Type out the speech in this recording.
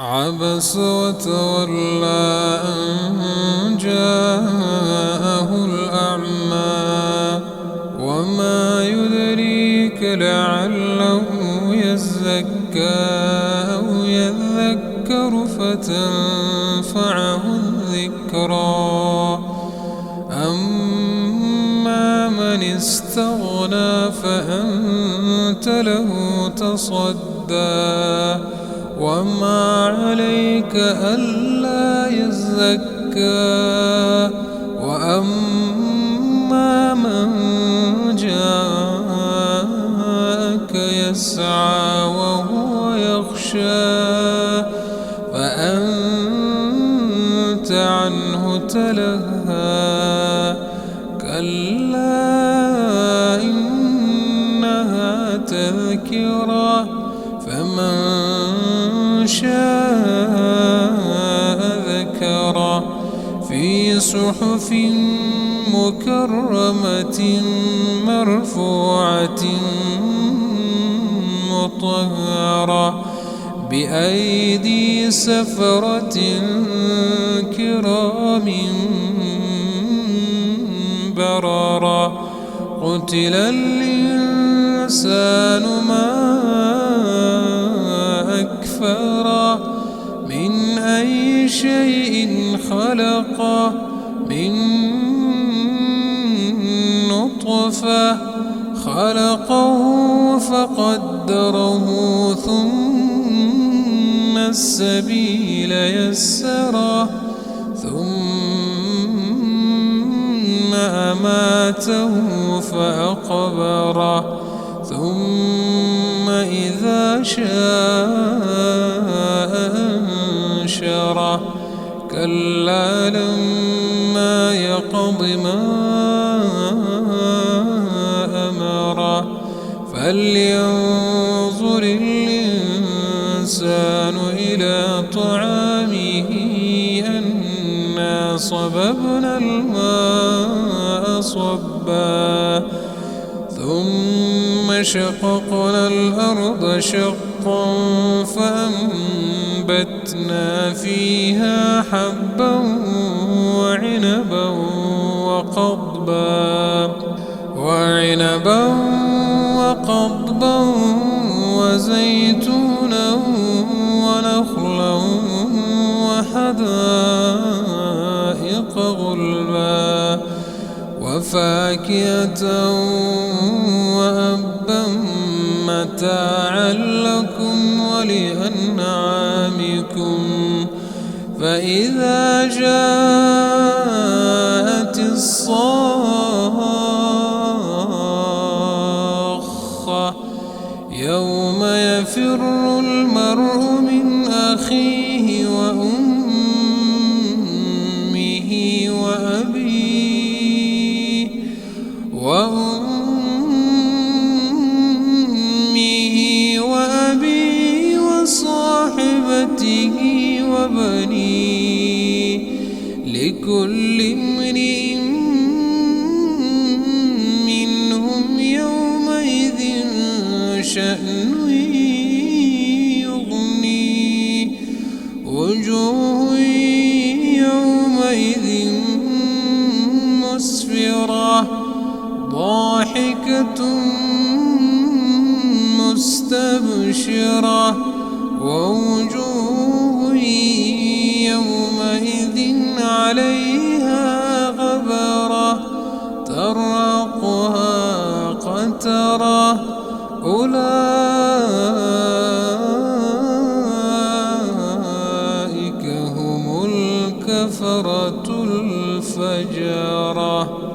عبس وتولى أن جاءه الأعمى وما يدريك لعله يزكى أو يذكر فتنفعه الذكرى أما من استغنى فأنت له تصدى وما عليك ألا يزكى وأما من جاءك يسعى وهو يخشى فأنت عنه تلهى كلا إنها تذكرة فمن شاء ذكره في صحف مكرمة مرفوعة مطهرة بأيدي سفرة كرام بررة قتل الإنسان ما أكفره من أي شيء خلقه من نطفة خلقه فقدره ثم السبيل يسره ثم أماته فأقبره ثم إذا شاء أنشره كلا لما يقض ما أمره فلينظر الإنسان إلى طعامه أنا صببنا الماء صبا ثم شققنا الأرض شقا فأنبتنا فيها حبا وعنبا وقضبا وزيتونا ونخلا وحدائق غلبا وفاكهة وأبا متاعا لكم ولأنعامكم فإذا جاءت الصاخة يوم يفر المرء من أخيه وأمه وأبيه وصاحبته وبنيه لكل امرئ منهم يومئذ شأن يغنيه وجوه يومئذ مسفرة ضاحكة مستبشرة ووجوه يومئذ عليها غبرة ترهقها قترة أولئك هم الكفرة الفجرة.